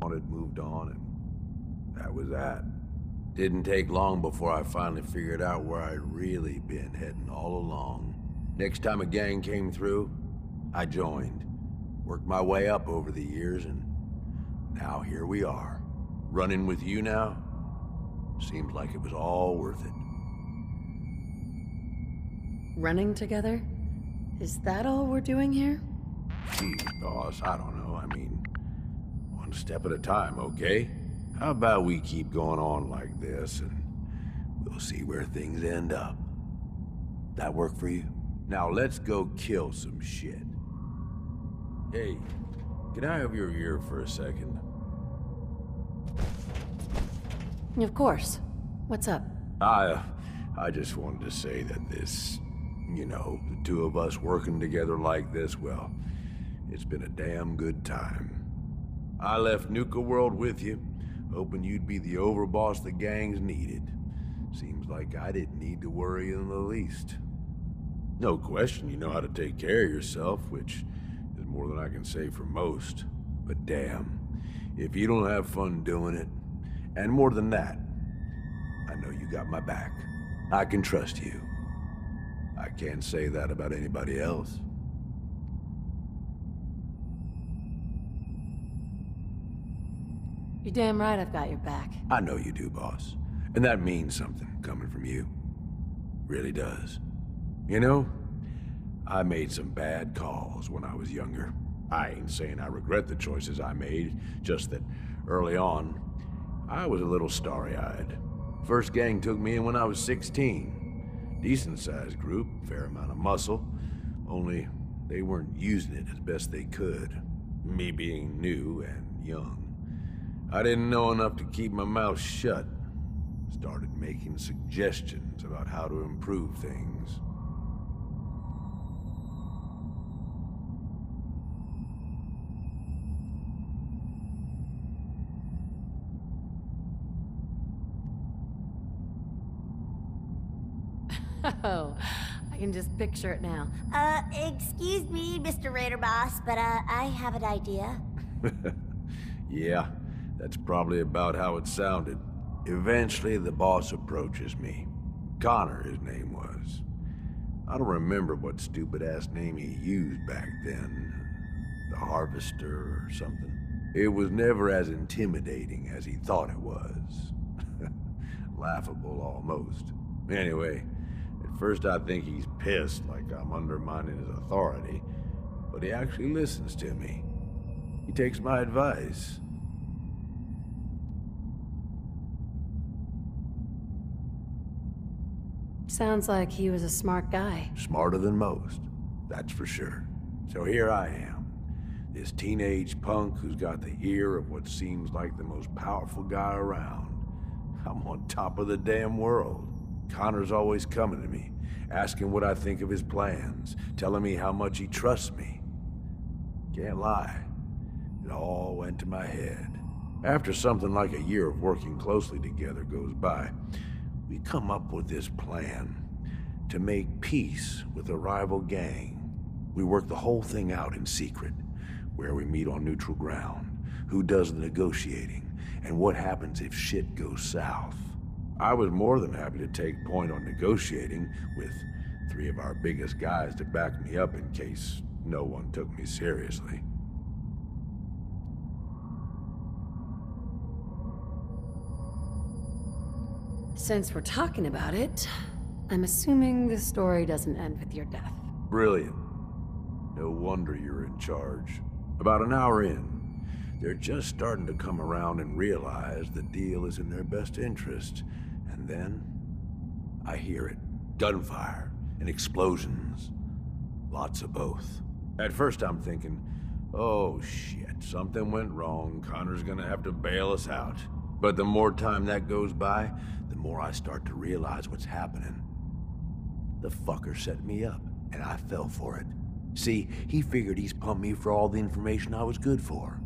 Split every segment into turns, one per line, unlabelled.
Had moved on, and that was that. Didn't take long before I finally figured out where I'd really been heading all along. Next time a gang came through, I joined. Worked my way up over the years, and now here we are. Running with you now? Seems like it was all worth it.
Running together? Is that all we're doing here?
Jeez, boss, I don't know. I mean, one step at a time, okay? How about we keep going on like this, and we'll see where things end up. That work for you? Now let's go kill some shit. Hey, can I have your ear for a second?
Of course. What's up?
I just wanted to say that this, you know, the two of us working together like this, well, it's been a damn good time. I left Nuka-World with you, hoping you'd be the overboss the gangs needed. Seems like I didn't need to worry in the least. No question you know how to take care of yourself, which is more than I can say for most. But damn, if you don't have fun doing it, and more than that, I know you got my back. I can trust you. I can't say that about anybody else.
You're damn right I've got your back.
I know you do, boss. And that means something coming from you. Really does. You know, I made some bad calls when I was younger. I ain't saying I regret the choices I made, just that early on, I was a little starry-eyed. First gang took me in when I was 16. Decent-sized group, fair amount of muscle, only they weren't using it as best they could. Me being new and young. I didn't know enough to keep my mouth shut. Started making suggestions about how to improve things.
Oh, I can just picture it now.
Excuse me, Mr. Raider Boss, but, I have an idea.
Yeah, that's probably about how it sounded. Eventually, the boss approaches me. Connor, his name was. I don't remember what stupid-ass name he used back then. The Harvester or something. It was never as intimidating as he thought it was. Laughable, almost. Anyway, at first I think he's pissed, like I'm undermining his authority. But he actually listens to me. He takes my advice.
Sounds like he was a smart guy.
Smarter than most, that's for sure. So here I am, this teenage punk who's got the ear of what seems like the most powerful guy around. I'm on top of the damn world. Connor's always coming to me, asking what I think of his plans, telling me how much he trusts me. Can't lie, it all went to my head. After something like a year of working closely together goes by, we come up with this plan to make peace with a rival gang. We work the whole thing out in secret, where we meet on neutral ground, who does the negotiating, and what happens if shit goes south. I was more than happy to take point on negotiating, with 3 of our biggest guys to back me up in case no one took me seriously.
Since we're talking about it, I'm assuming the story doesn't end with your death.
Brilliant. No wonder you're in charge. About an hour in, they're just starting to come around and realize the deal is in their best interest. And then, I hear it. Gunfire and explosions. Lots of both. At first I'm thinking, oh shit, something went wrong. Connor's gonna have to bail us out. But the more time that goes by, the more I start to realize what's happening. The fucker set me up, and I fell for it. See, he figured he's pumped me for all the information I was good for.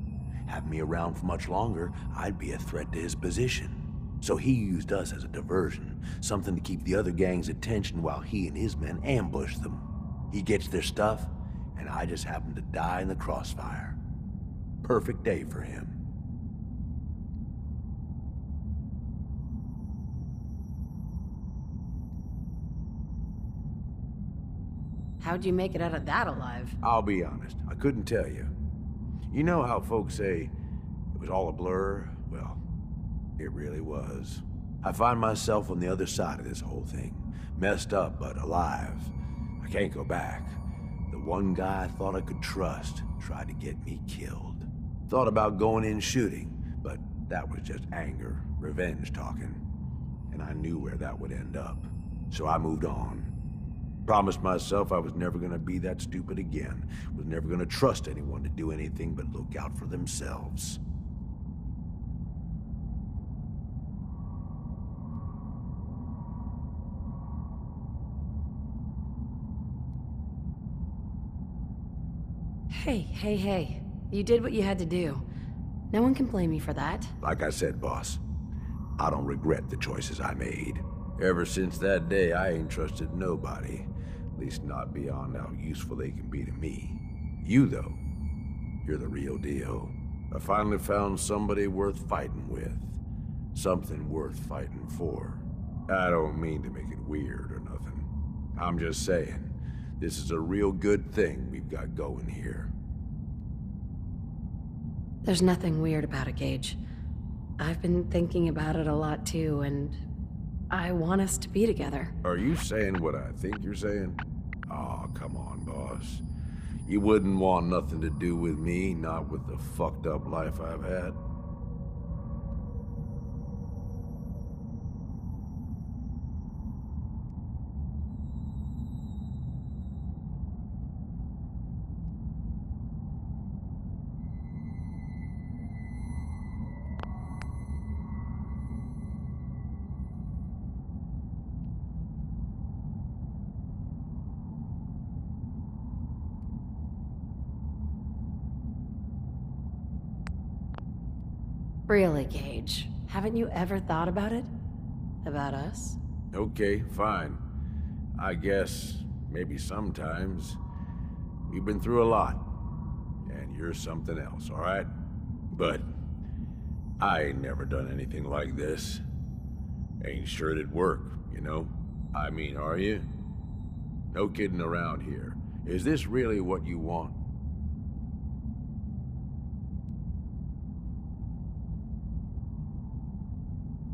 Have me around for much longer, I'd be a threat to his position. So he used us as a diversion, something to keep the other gang's attention while he and his men ambush them. He gets their stuff, and I just happen to die in the crossfire. Perfect day for him.
How'd you make it out of that alive?
I'll be honest, I couldn't tell you. You know how folks say it was all a blur? Well, it really was. I find myself on the other side of this whole thing. Messed up, but alive. I can't go back. The one guy I thought I could trust tried to get me killed. Thought about going in shooting, but that was just anger, revenge talking. And I knew where that would end up. So I moved on. Promised myself I was never gonna be that stupid again. Was never gonna trust anyone to do anything but look out for themselves.
Hey. You did what you had to do. No one can blame you for that.
Like I said, boss, I don't regret the choices I made. Ever since that day, I ain't trusted nobody. At least not beyond how useful they can be to me. You, though, you're the real deal. I finally found somebody worth fighting with. Something worth fighting for. I don't mean to make it weird or nothing. I'm just saying, this is a real good thing we've got going here.
There's nothing weird about it, Gage. I've been thinking about it a lot too, and I want us to be together.
Are you saying what I think you're saying? Aw, come on, boss. You wouldn't want nothing to do with me, not with the fucked up life I've had.
Really, Gage? Haven't you ever thought about it? About us?
Okay, fine. I guess, maybe sometimes. We've been through a lot. And you're something else, alright? But I ain't never done anything like this. Ain't sure it'd work, you know? I mean, are you? No kidding around here. Is this really what you want?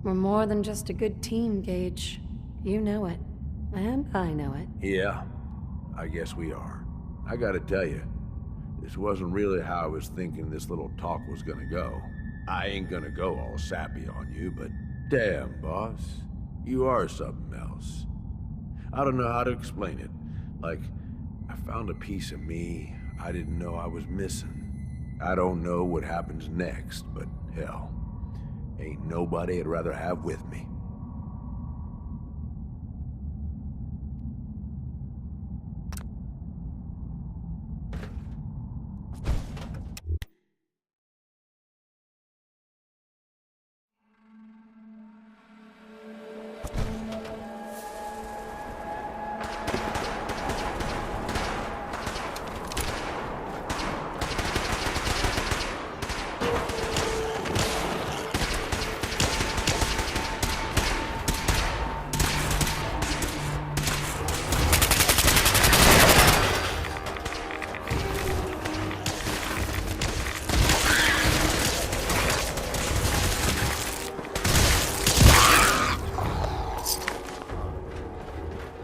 We're more than just a good team, Gage. You know it. And I know it.
Yeah, I guess we are. I gotta tell you, this wasn't really how I was thinking this little talk was gonna go. I ain't gonna go all sappy on you, but damn, boss, you are something else. I don't know how to explain it. Like, I found a piece of me I didn't know I was missing. I don't know what happens next, but hell, ain't nobody I'd rather have with me.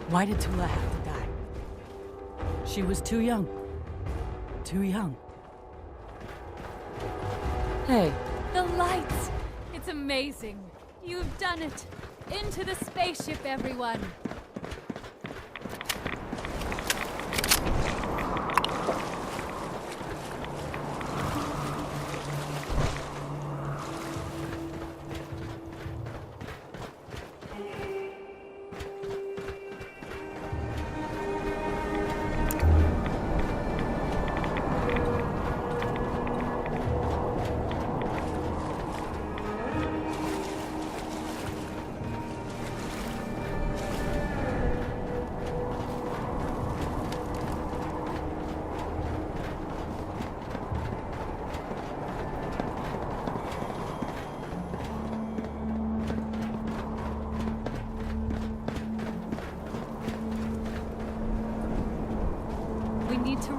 Why did Tula have to die? She was too young. Too young.
Hey,
The lights! It's amazing. You've done it. Into the spaceship, everyone.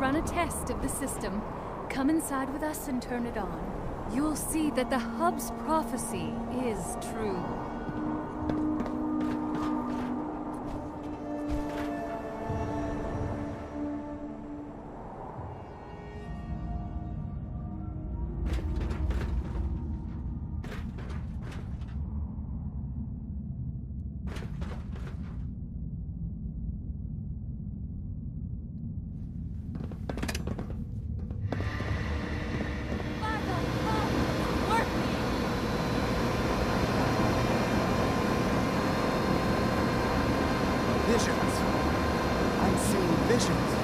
run a test of the system. Come inside with us and turn it on. You'll see that the hub's prophecy is true.
Visions. I'm seeing visions.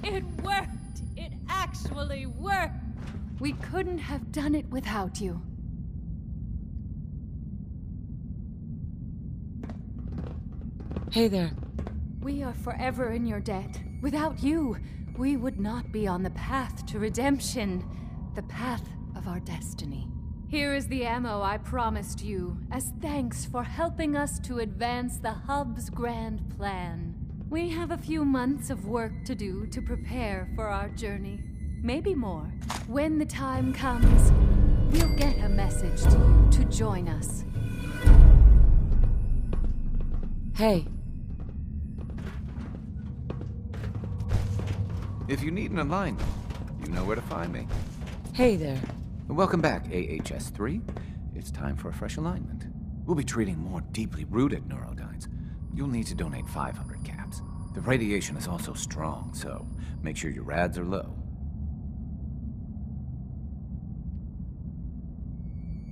It worked! It actually worked! We couldn't have done it without you.
Hey there.
We are forever in your debt. Without you, we would not be on the path to redemption, the path of our destiny. Here is the ammo I promised you, as thanks for helping us to advance the hub's grand plan. We have a few months of work to do to prepare for our journey. Maybe more. When the time comes, we'll get a message to you to join us.
Hey.
If you need an alignment, you know where to find me.
Hey there.
Welcome back, AHS-3. It's time for a fresh alignment. We'll be treating more deeply rooted neurodynes. You'll need to donate 500 caps. The radiation is also strong, so make sure your rads are low.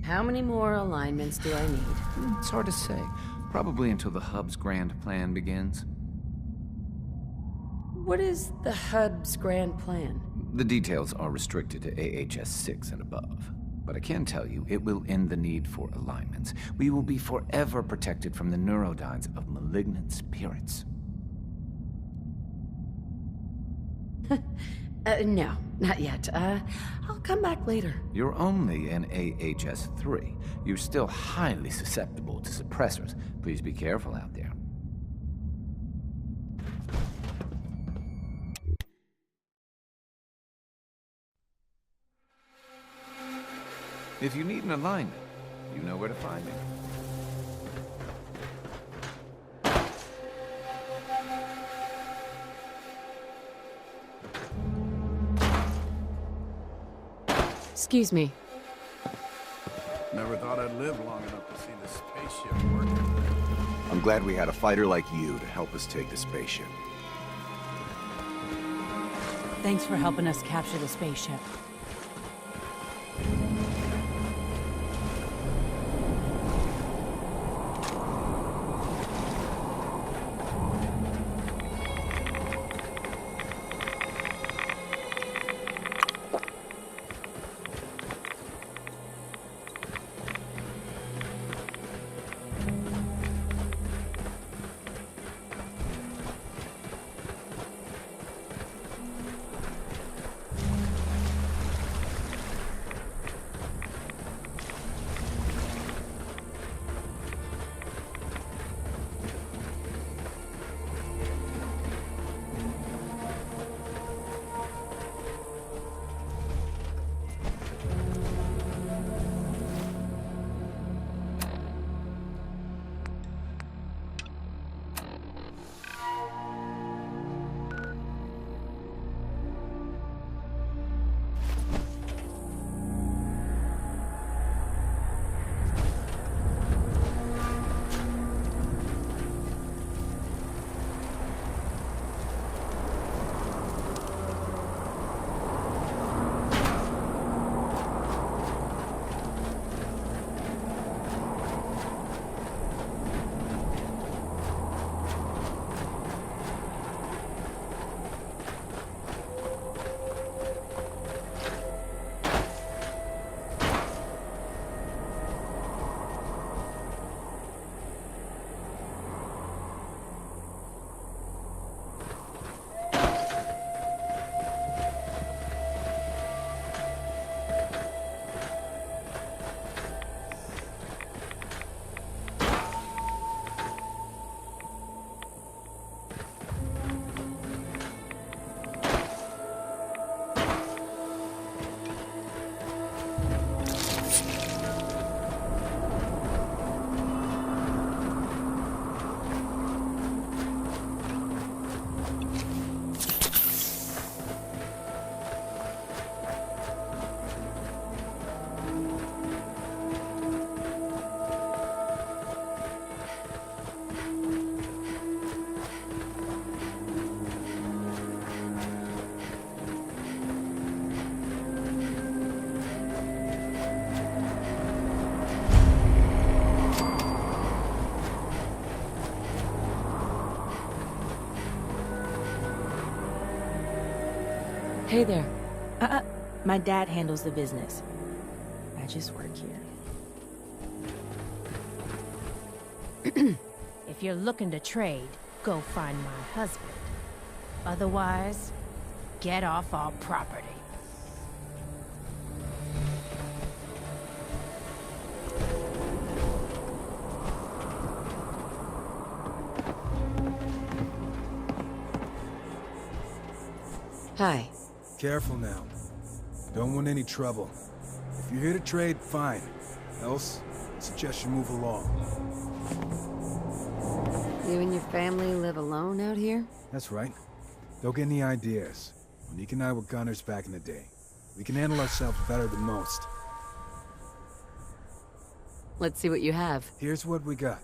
How many more alignments do I need?
It's hard to say. Probably until the hub's grand plan begins.
What is the hub's grand plan?
The details are restricted to AHS-6 and above. But I can tell you, it will end the need for alignments. We will be forever protected from the neurodynes of malignant spirits.
No, not yet. I'll come back later.
You're only an AHS-3. You're still highly susceptible to suppressors. Please be careful out there. If you need an alignment, you know where to find me.
Excuse me.
Never thought I'd live long enough to see the spaceship working.
I'm glad we had a fighter like you to help us take the spaceship.
Thanks for helping us capture the spaceship.
Hey there.
My dad handles the business. I just work here.
If you're looking to trade, go find my husband. Otherwise, get off our property.
Hi.
Careful now. Don't want any trouble. If you're here to trade, fine. Else, I suggest you move along.
You and your family live alone out here?
That's right. Don't get any ideas. Monique and I were gunners back in the day. We can handle ourselves better than most.
Let's see what you have.
Here's what we got.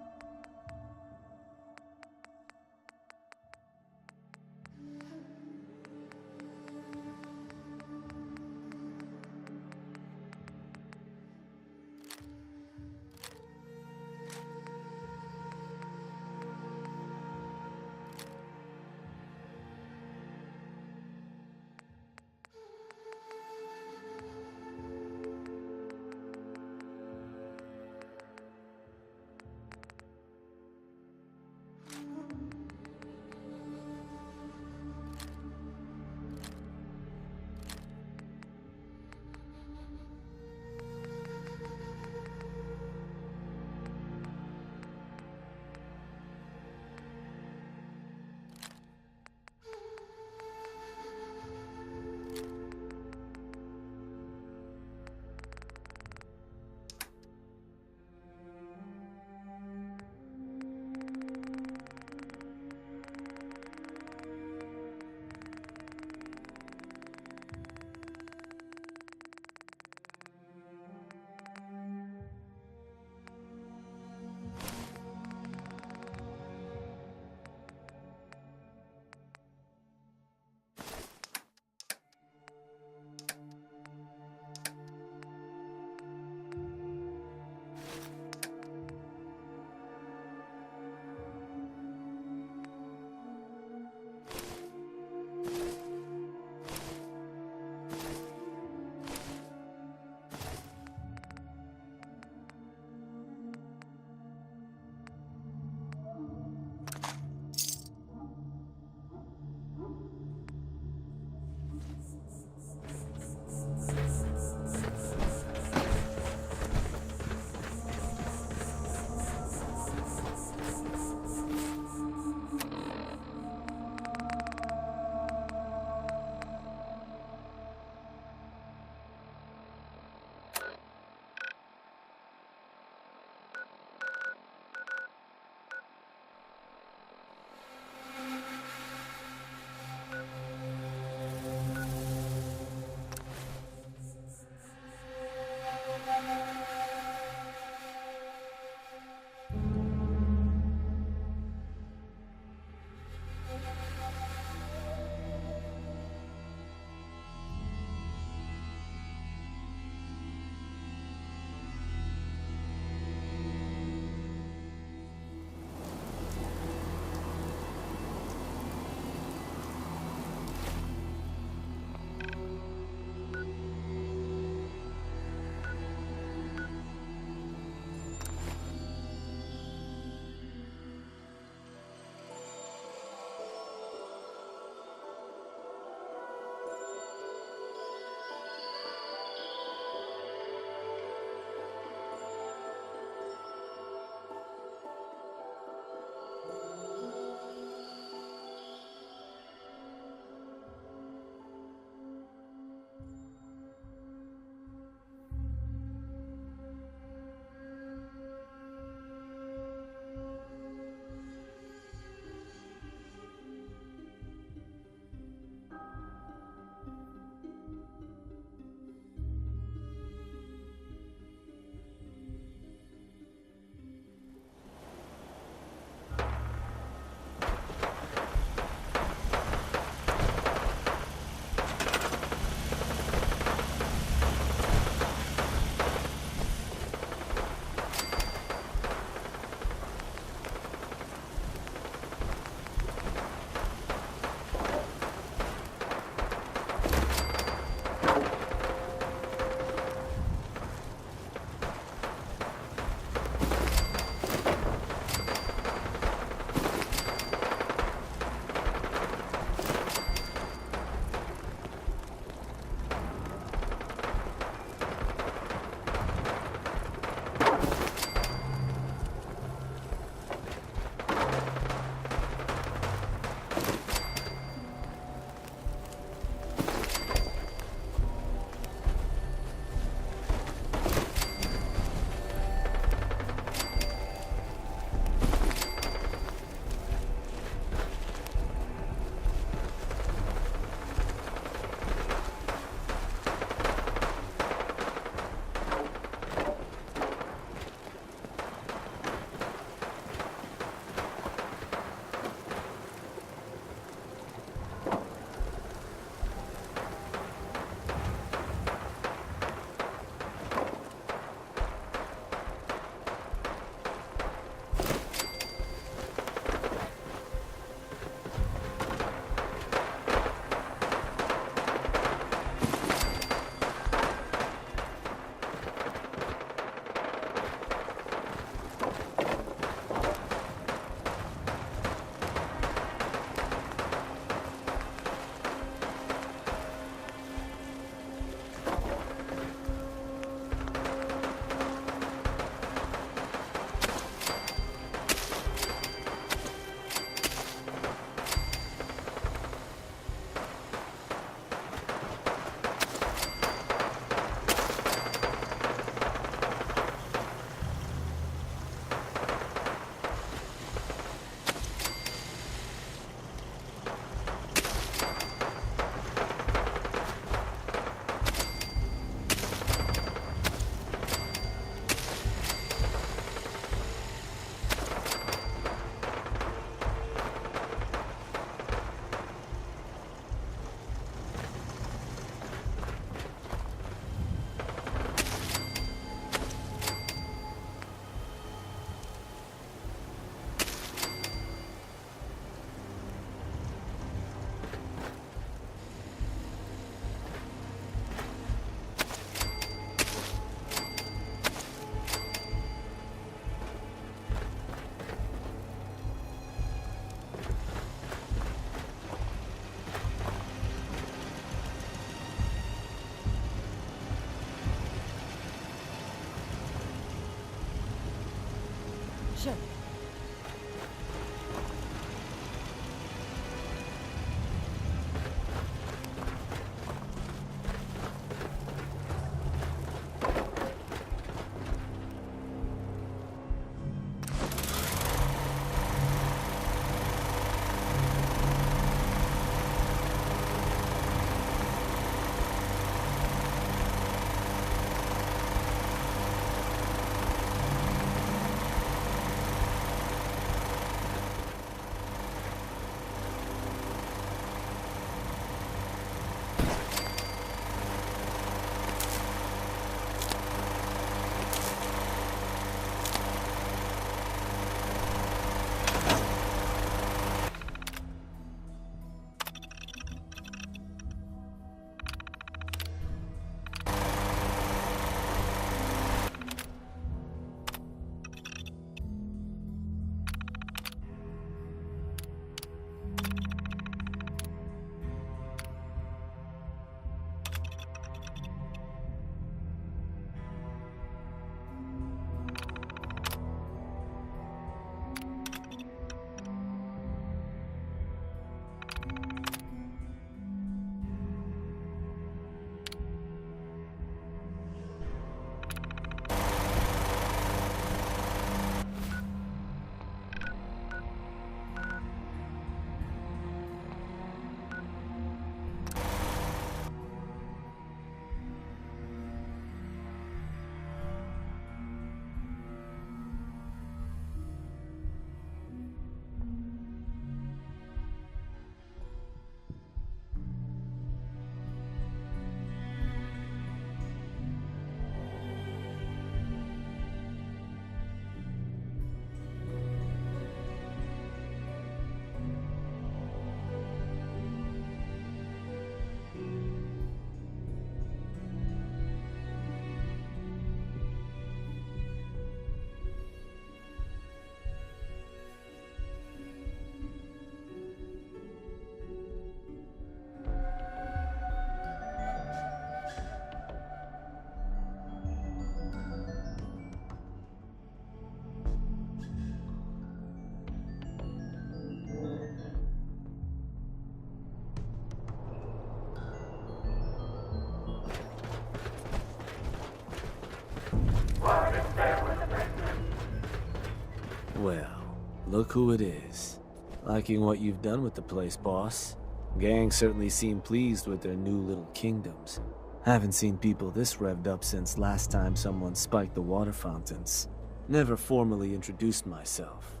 Well, look who it is. Liking what you've done with the place, boss. Gang certainly seem pleased with their new little kingdoms. Haven't seen people this revved up since last time someone spiked the water fountains. Never formally introduced myself.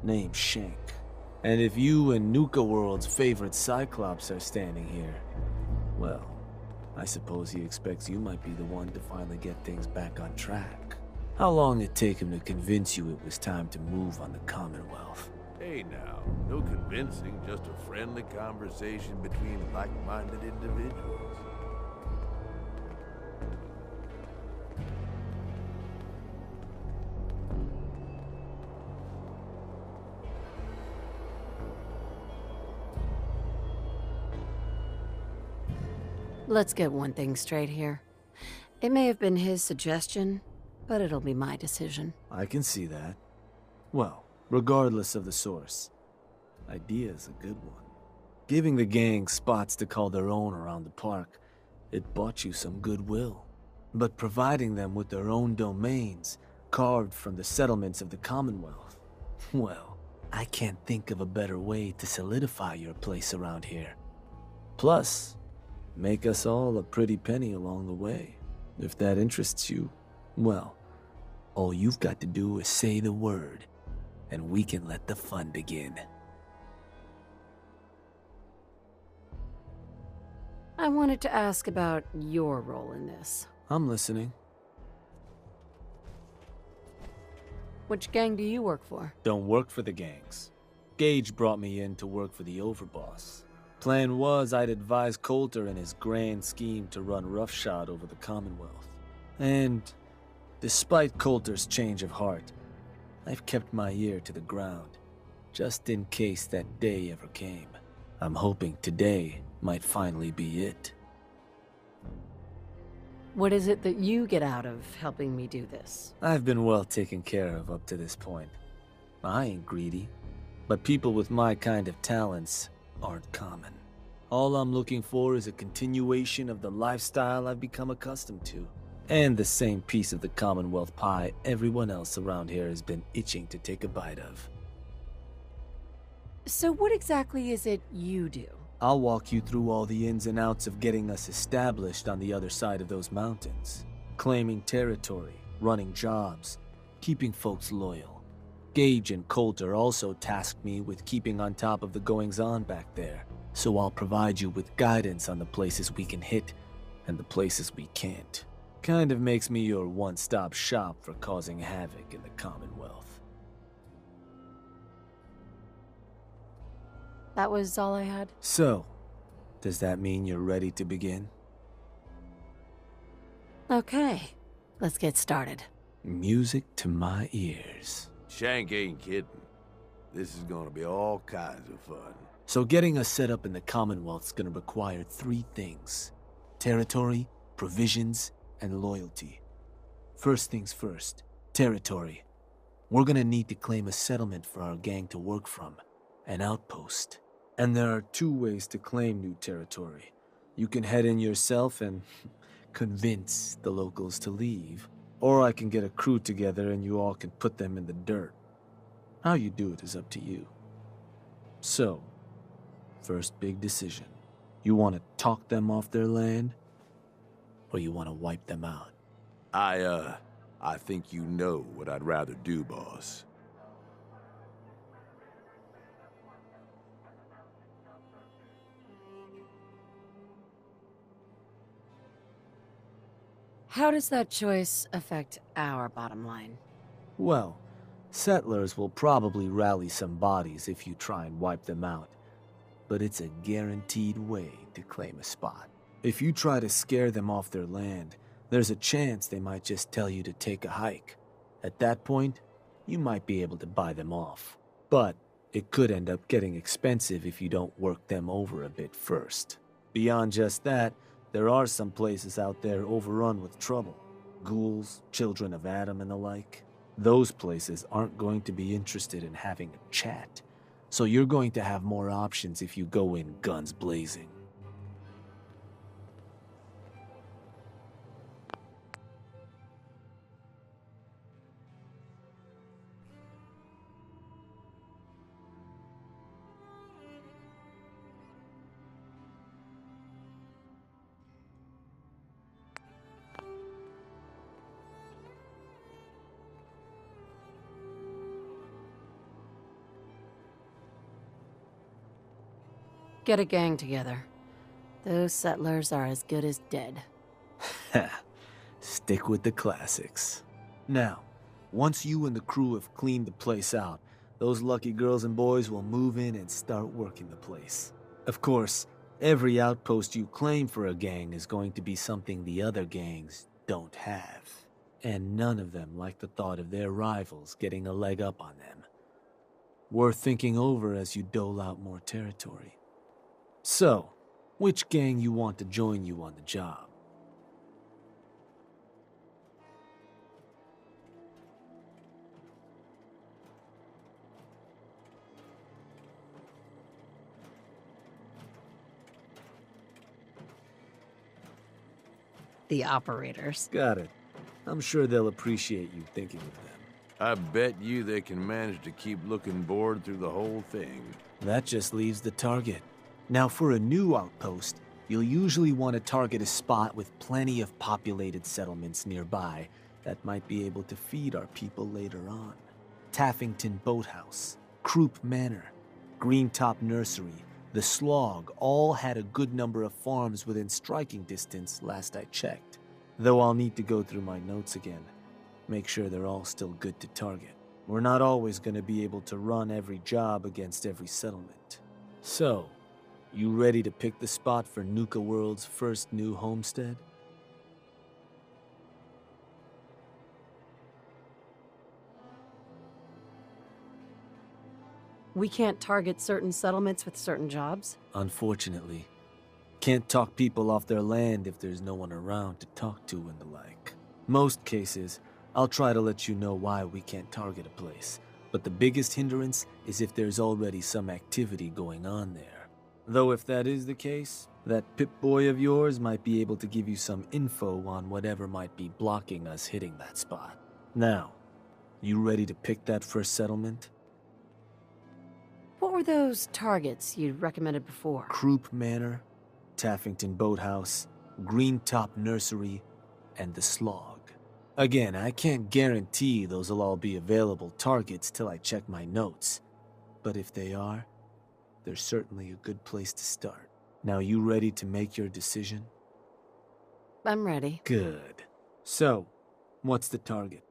Name's Shank. And if you and Nuka-World's favorite Cyclops are standing here, well, I suppose he expects you might be the one to finally get things back on track. How long it take him to convince you it was time to move on the Commonwealth?
Hey now, no convincing, just a friendly conversation between like-minded individuals.
Let's get one thing straight here. It may have been his suggestion, but it'll be my decision.
I can see that. Well, regardless of the source, idea's a good one. Giving the gang spots to call their own around the park, it bought you some goodwill. But providing them with their own domains, carved from the settlements of the Commonwealth, well, I can't think of a better way to solidify your place around here. Plus, make us all a pretty penny along the way. If that interests you, well, all you've got to do is say the word, and we can let the fun begin.
I wanted to ask about your role in this.
I'm listening.
Which gang do you work for?
Don't work for the gangs. Gage brought me in to work for the overboss. Plan was I'd advise Coulter in his grand scheme to run roughshod over the Commonwealth. And despite Coulter's change of heart, I've kept my ear to the ground, just in case that day ever came. I'm hoping today might finally be it.
What is it that you get out of helping me do this?
I've been well taken care of up to this point. I ain't greedy, but people with my kind of talents aren't common. All I'm looking for is a continuation of the lifestyle I've become accustomed to, and the same piece of the Commonwealth pie everyone else around here has been itching to take a bite of.
So what exactly is it you do?
I'll walk you through all the ins and outs of getting us established on the other side of those mountains. Claiming territory, running jobs, keeping folks loyal. Gage and Coulter also tasked me with keeping on top of the goings-on back there, so I'll provide you with guidance on the places we can hit and the places we can't. Kind of makes me your one-stop shop for causing havoc in the Commonwealth.
That was all I had?
So, does that mean you're ready to begin?
Okay, let's get started.
Music to my ears.
Shank ain't kidding. This is gonna be all kinds of fun.
So getting us set up in the Commonwealth's gonna require 3 things. Territory, provisions, and loyalty. First things first, territory. We're gonna need to claim a settlement for our gang to work from, an outpost. And there are 2 ways to claim new territory. You can head in yourself and convince the locals to leave, or I can get a crew together and you all can put them in the dirt. How you do it is up to you. So, first big decision. You want to talk them off their land, or you want to wipe them out?
I think you know what I'd rather do, boss.
How does that choice affect our bottom line?
Well, settlers will probably rally some bodies if you try and wipe them out, but it's a guaranteed way to claim a spot. If you try to scare them off their land, there's a chance they might just tell you to take a hike. At that point, you might be able to buy them off. But it could end up getting expensive if you don't work them over a bit first. Beyond just that, there are some places out there overrun with trouble. Ghouls, children of Adam and the like. Those places aren't going to be interested in having a chat. So you're going to have more options if you go in guns blazing.
Get a gang together.
Those settlers are as good as dead.
Stick with the classics. Now, once you and the crew have cleaned the place out, those lucky girls and boys will move in and start working the place. Of course, every outpost you claim for a gang is going to be something the other gangs don't have. And none of them like the thought of their rivals getting a leg up on them. Worth thinking over as you dole out more territory. So, which gang you want to join you on the job?
The operators.
Got it. I'm sure they'll appreciate you thinking of them.
I bet you they can manage to keep looking bored through the whole thing.
That just leaves the target. Now, for a new outpost, you'll usually want to target a spot with plenty of populated settlements nearby that might be able to feed our people later on. Taffington Boathouse, Croup Manor, Greentop Nursery, the Slog all had a good number of farms within striking distance last I checked. Though I'll need to go through my notes again. Make sure they're all still good to target. We're not always going to be able to run every job against every settlement. So, you ready to pick the spot for Nuka-World's first new homestead?
We can't target certain settlements with certain jobs?
Unfortunately. Can't talk people off their land if there's no one around to talk to and the like. Most cases, I'll try to let you know why we can't target a place, but the biggest hindrance is if there's already some activity going on there. Though if that is the case, that Pip-Boy of yours might be able to give you some info on whatever might be blocking us hitting that spot. Now, you ready to pick that first settlement?
What were those targets you'd recommended before?
Croup Manor, Taffington Boathouse, Greentop Nursery, and the Slog. Again, I can't guarantee those will all be available targets till I check my notes. But if they are, they're certainly a good place to start. Now, you ready to make your decision?
I'm ready.
Good. So, what's the target?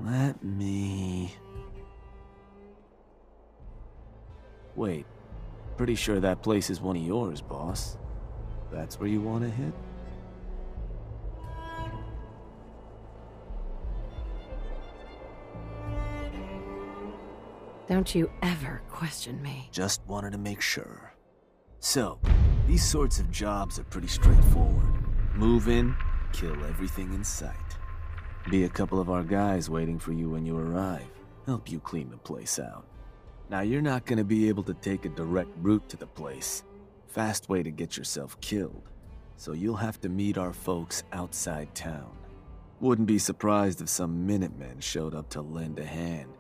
Let me... Wait, pretty sure that place is one of yours, boss. That's where you want to hit?
Don't you ever question me.
Just wanted to make sure. So, these sorts of jobs are pretty straightforward. Move in, kill everything in sight. Be a couple of our guys waiting for you when you arrive. Help you clean the place out. Now, you're not gonna be able to take a direct route to the place. Fast way to get yourself killed. So you'll have to meet our folks outside town. Wouldn't be surprised if some Minutemen showed up to lend a hand.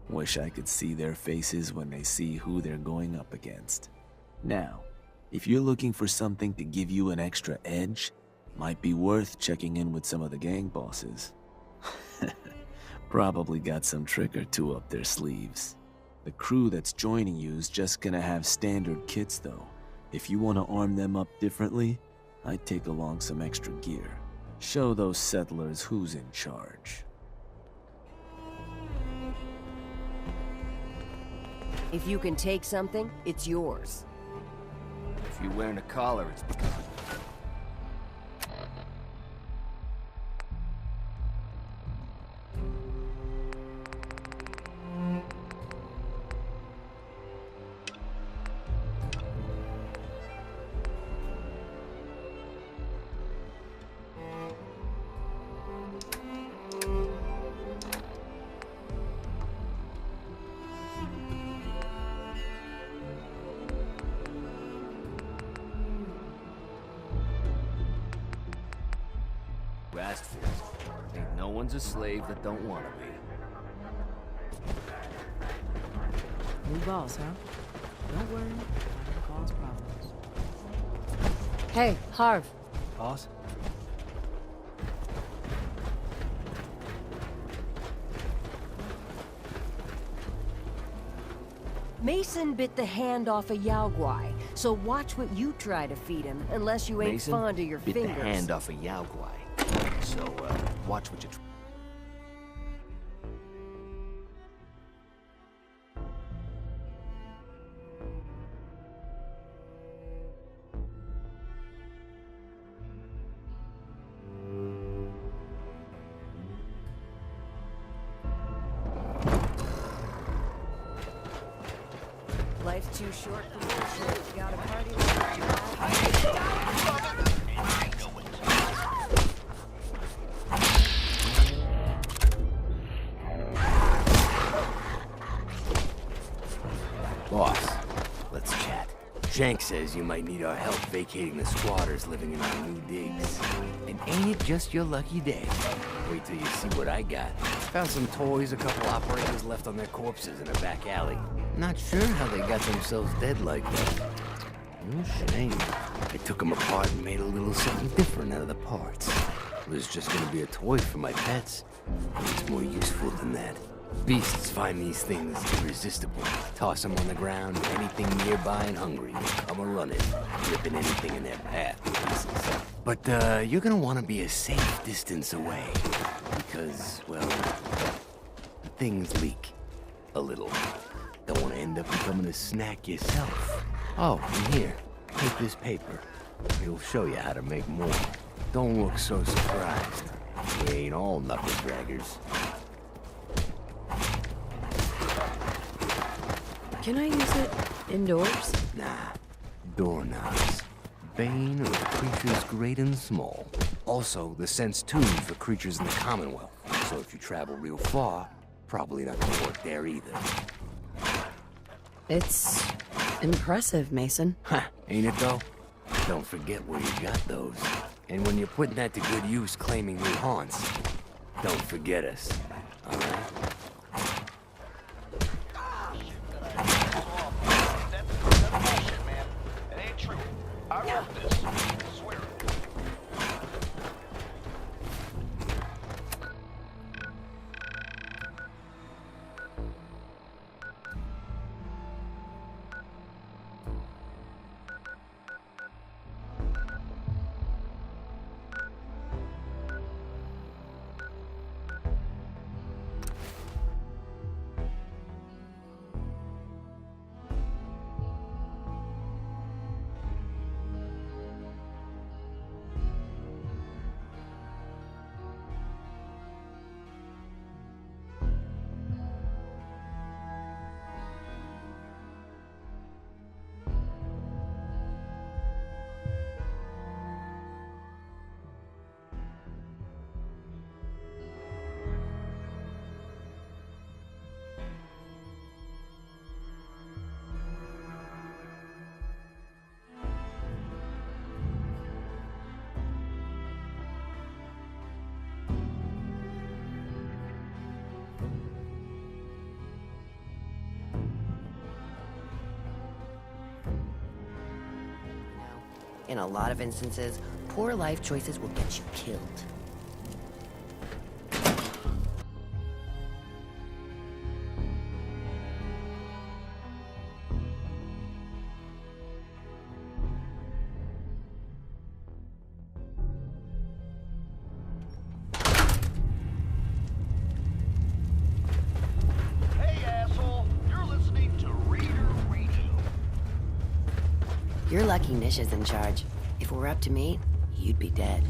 Wish I could see their faces when they see who they're going up against. Now, if you're looking for something to give you an extra edge, might be worth checking in with some of the gang bosses. Probably got some trick or two up their sleeves. The crew that's joining you is just gonna have standard kits though. If you want to arm them up differently, I'd take along some extra gear. Show those settlers who's in charge.
If you can take something, it's yours.
If you're wearing a collar, it's because...
slave that don't want to be.
New boss, huh? Don't worry, not gonna cause problems.
Hey, Harv.
Boss?
Mason bit the hand off a Yao Guai, so watch what you try to feed him, unless you ain't
Mason
fond of your
bit
fingers.
the hand off a Yao Guai. So, watch what you try.
Life's too short for bullshit. You gotta party like you
Boss, let's chat. Shank says you might need our help vacating the squatters living in our new digs. And ain't it just your lucky day? Wait till you see what I got. Found some toys a couple operators left on their corpses in a back alley. Not sure how they got themselves dead like that. No shame. I took them apart and made a little something different out of the parts. It was just gonna be a toy for my pets. But it's more useful than that. Beasts find these things irresistible. Toss them on the ground, and anything nearby and hungry will come a-running, ripping anything in their path to pieces. But, you're gonna want to be a safe distance away. Because, well, things leak. A little. Don't want to end up becoming a snack yourself. Oh, and here, take this paper. It'll show you how to make more. Don't look so surprised. We ain't all knuckle-draggers.
Can I use it indoors?
Nah. Doorknobs. Bane of creatures great and small. Also, the sense tuned for creatures in the Commonwealth. So if you travel real far, probably not gonna work there either.
It's impressive, Mason.
Ha! Ain't it though? Don't forget where you got those. And when you're putting that to good use claiming new haunts, don't forget us. Alright?
In a lot of instances, poor life choices will get you killed. You're lucky Nish is in charge. If it were up to me, you'd be dead.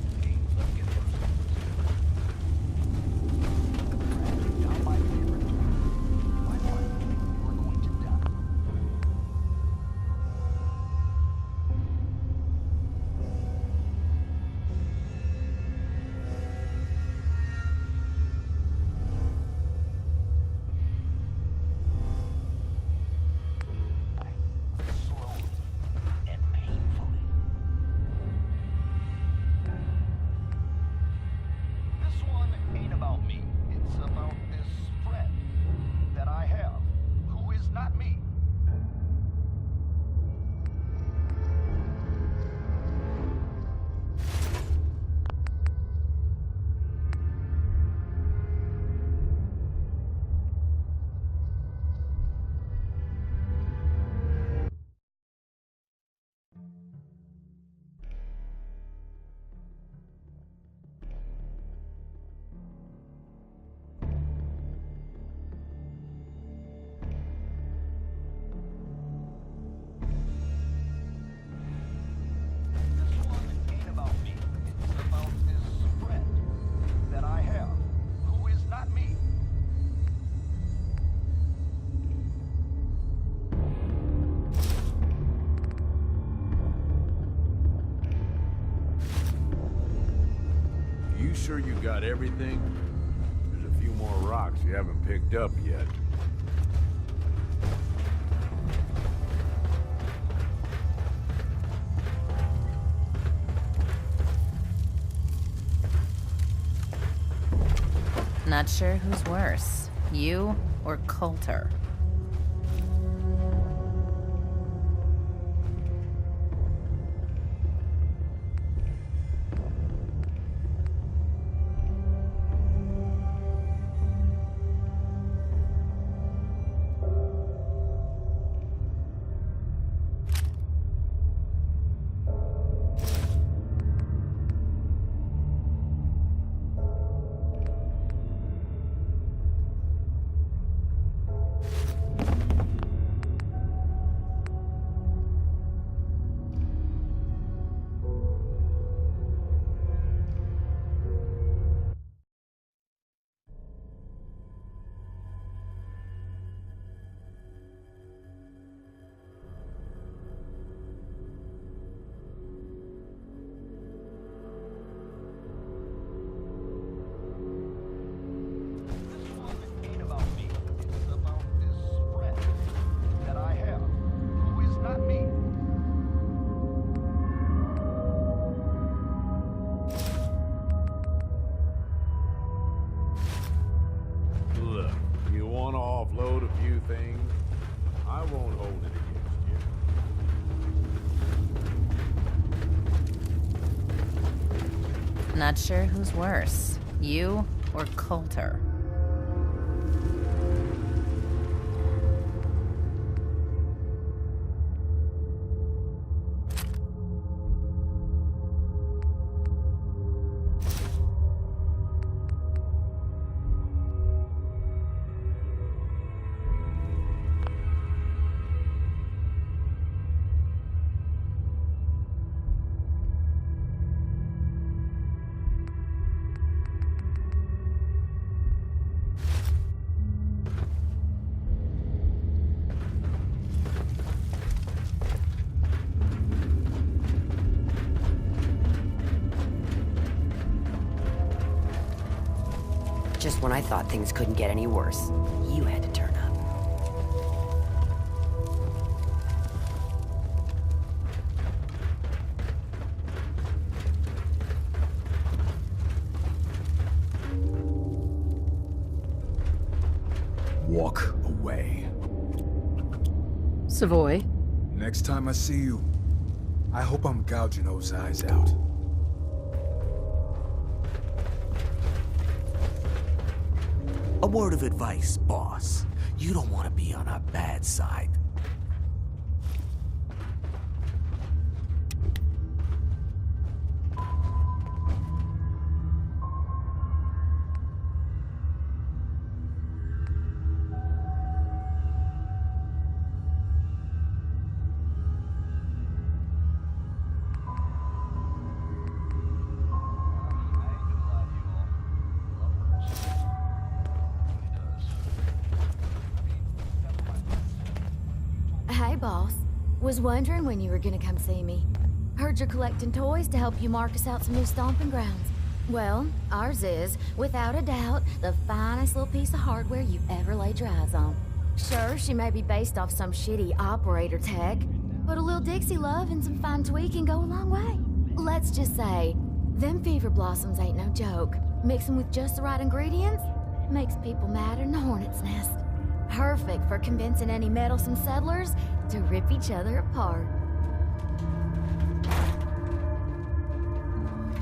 sure you got everything? There's a few more rocks you haven't picked up yet.
Not sure who's worse, you or Coulter. Not sure who's worse, you or Coulter.
Just when I thought things couldn't get any worse, you had to turn up.
Walk away.
Savoy.
Next time I see you, I hope I'm gouging those eyes out.
A word of advice, boss. You don't want to be on our bad side.
Hey, boss. Was wondering when you were gonna come see me. Heard you're collecting toys to help you mark us out some new stomping grounds. Well, ours is, without a doubt, the finest little piece of hardware you've ever laid your eyes on. Sure, she may be based off some shitty operator tech, but a little Dixie love and some fine tweaking go a long way. Let's just say, them fever blossoms ain't no joke. Mixing with just the right ingredients makes people madder than a hornet's nest. Perfect for convincing any meddlesome settlers to rip each other apart.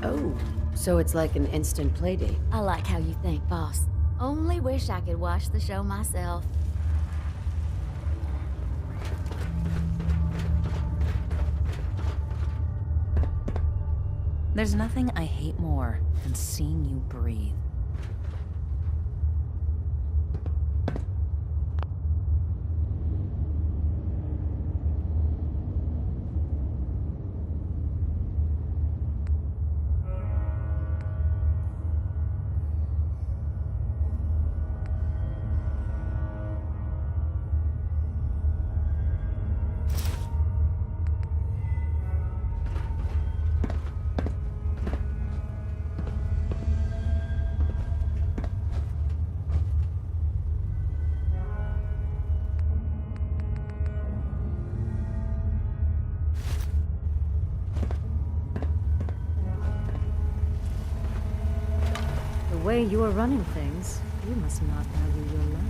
Oh, so it's like an instant playdate.
I like how you think, boss. Only wish I could watch the show myself.
There's nothing I hate more than seeing you breathe.
way you are running things, you must not value your life.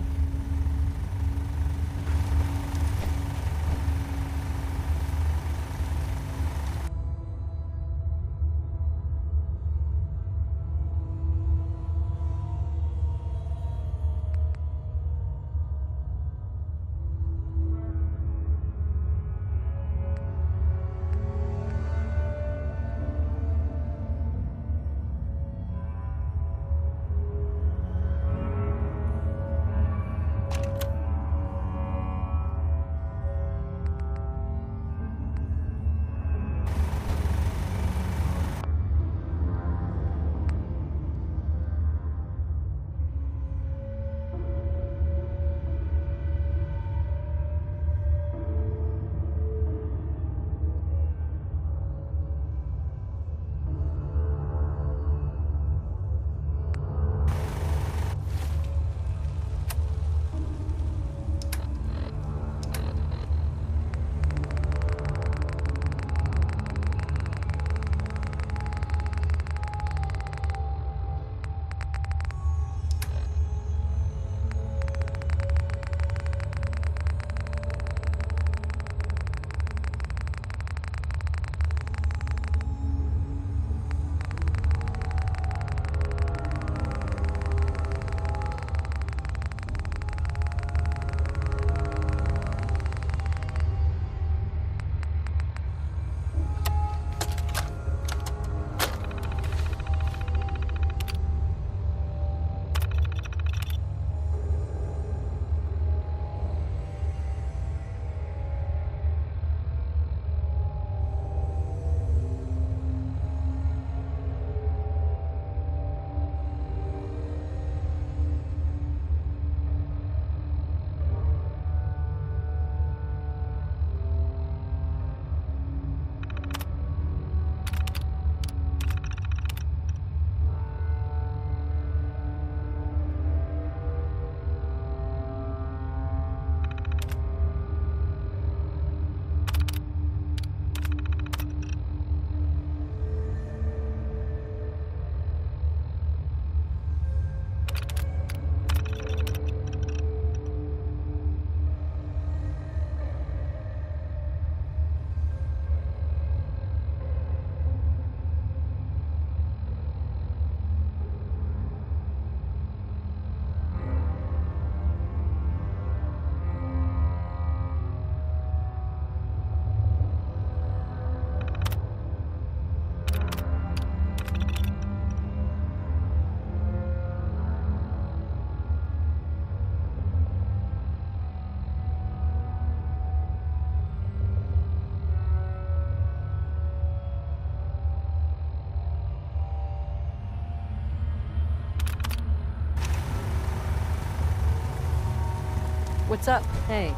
What's up?
Hey,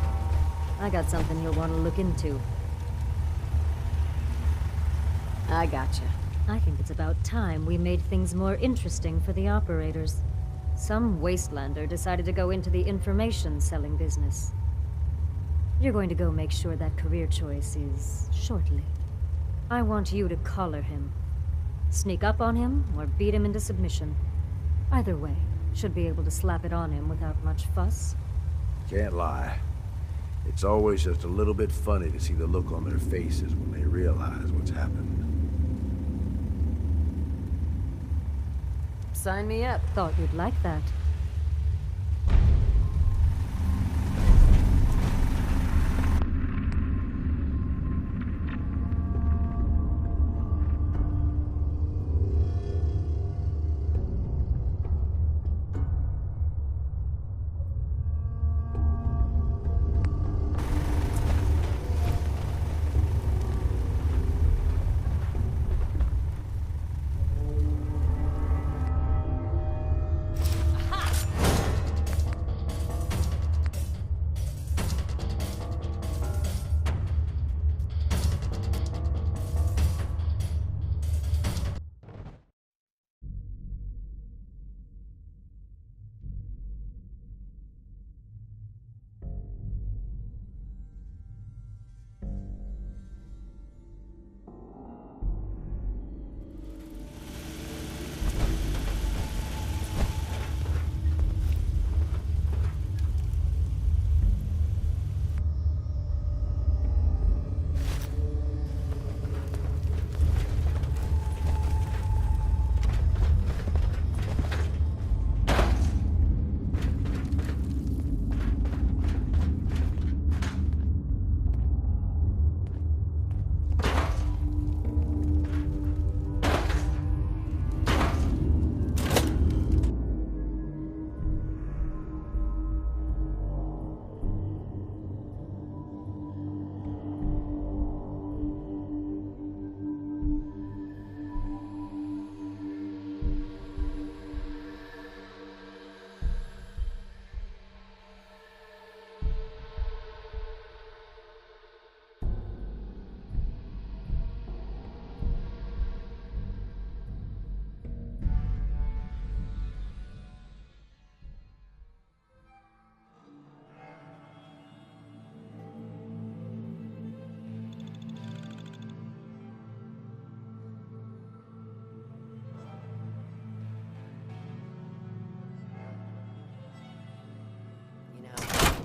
I got something you'll want to look into.
I gotcha.
I think it's about time we made things more interesting for the operators. Some Wastelander decided to go into the information selling business. You're going to go make sure that career choice is shortly. I want you to collar him. Sneak up on him, or beat him into submission. Either way, should be able to slap it on him without much fuss.
Can't lie. It's always just a little bit funny to see the look on their faces when they realize what's happened.
Sign me up.
Thought you'd like that.
Ha!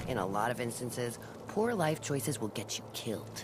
In a lot of instances, poor life choices will get you killed.